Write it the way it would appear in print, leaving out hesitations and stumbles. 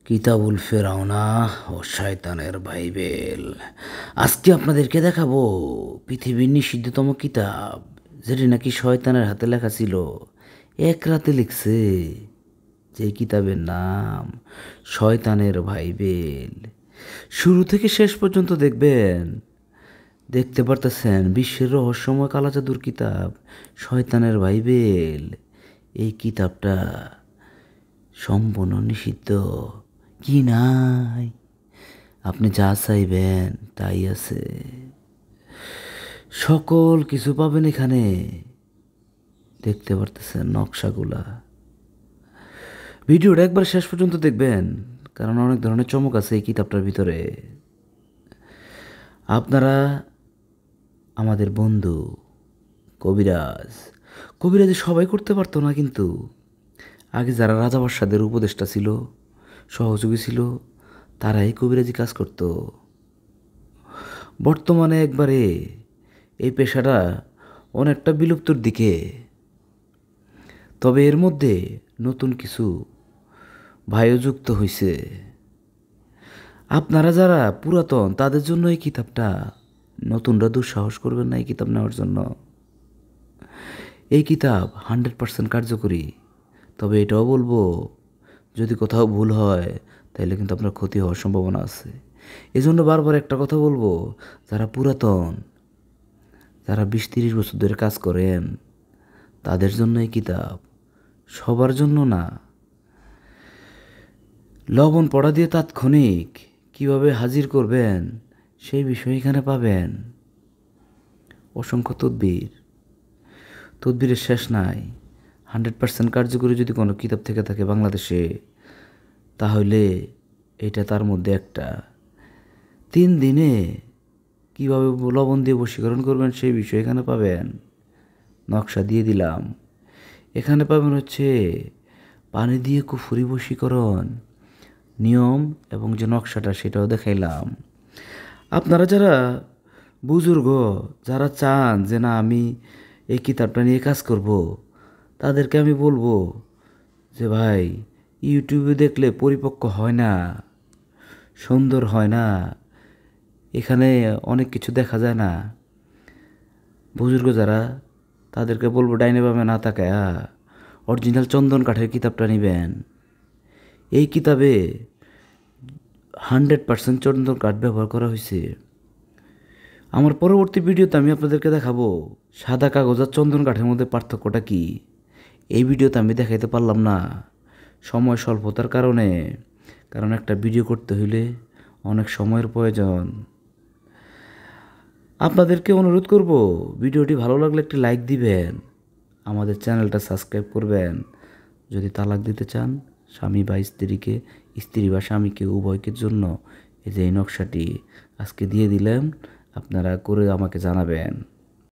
কিতাবুল ফেরাউনা ও শয়তানের বাইবেল। আজকে আপনাদেরকে দেখাবো পৃথিবীর নিষিদ্ধতম কিতাব, যেটি নাকি শয়তানের হাতে লেখা ছিল। এক রাতে লিখছে। যে কিতাবের নাম শয়তানের বাইবেল। শুরু থেকে শেষ পর্যন্ত দেখবেন। দেখতে পারতেছেন বিশ্বের রহস্যময় কালা জাদুর কিতাব শয়তানের বাইবেল। এই কিতাবটা সম্পূর্ণ নিষিদ্ধ। কি নাই, আপনি যা চাইবেন তাই আছে। সকল কিছু পাবেন এখানে। দেখতে পারতেছেন নকশাগুলা। ভিডিওটা একবার শেষ পর্যন্ত দেখবেন, কারণ অনেক ধরনের চমক আছে এই কিতাবটার ভিতরে। আপনারা আমাদের বন্ধু কবিরাজ। কবিরাজি সবাই করতে পারতো না, কিন্তু আগে যারা রাজা বাদশাদের উপদেষ্টা ছিল, সহযোগী ছিল, তারাই কবিরাজি কাজ করত। বর্তমানে একবারে এই পেশাটা অনেকটা বিলুপ্তর দিকে। তবে এর মধ্যে নতুন কিছু ভাইও যুক্ত হয়েছে। আপনারা যারা পুরাতন তাদের জন্য এই কিতাবটা, নতুনরা দুঃসাহস করবেন না এই কিতাব নেওয়ার জন্য। এই কিতাব 100% কার্যকরী। তবে এটাও বলবো, যদি কোথাও ভুল হয় তাহলে কিন্তু আপনার ক্ষতি হওয়ার সম্ভাবনা আছে। এজন্য বারবার একটা কথা বলবো, যারা পুরাতন, যারা 20-30 বছর ধরে কাজ করেন, তাদের জন্য এই কিতাব, সবার জন্য না। লবণ পড়া দিয়ে তাৎক্ষণিক কিভাবে হাজির করবেন সেই বিষয় এখানে পাবেন। অসংখ্য তদবিরের শেষ নাই। 100% কার্যকরী যদি কোনো কিতাব থেকে থাকে বাংলাদেশে, তাহলে এটা তার মধ্যে একটা। 3 দিনে কীভাবে লবণ দিয়ে বশীকরণ করবেন সেই বিষয় এখানে পাবেন। নকশা দিয়ে দিলাম। এখানে পাবেন হচ্ছে পানি দিয়ে কুফরি বশীকরণ, নিয়ম এবং যে নকশাটা সেটাও দেখাইলাম। আপনারা যারা বুজুর্গ, যারা চান যে না আমি এই কিতাবটা নিয়ে কাজ করব, তাদেরকে আমি বলবো যে ভাই, ইউটিউবে দেখলে পরিপক্ক হয় না, সুন্দর হয় না, এখানে অনেক কিছু দেখা যায় না। বুজুর্গ যারা, তাদেরকে বলবো ডাইনে বামে না তাকায়া অরিজিনাল চন্দন কাঠের কিতাবটা নেবেন। এই কিতাবে 100% চন্দন কাঠ ব্যবহার করা হয়েছে। আমার পরবর্তী ভিডিওতে আমি আপনাদেরকে দেখাবো সাদা কাগজ আর চন্দন কাঠের মধ্যে পার্থক্যটা কী। এই ভিডিওতে আমি দেখাইতে পারলাম না সময় স্বল্পতার কারণে, কারণ একটা ভিডিও করতে হইলে অনেক সময়ের প্রয়োজন। আপনাদেরকে অনুরোধ করব, ভিডিওটি ভালো লাগলে একটি লাইক দিবেন, আমাদের চ্যানেলটা সাবস্ক্রাইব করবেন। যদি তালাক দিতে চান স্বামী বা স্ত্রীকে, স্ত্রী বা স্বামীকে, উভয়কে জন্য এই যে এই নকশাটি আজকে দিয়ে দিলাম, আপনারা করে আমাকে জানাবেন।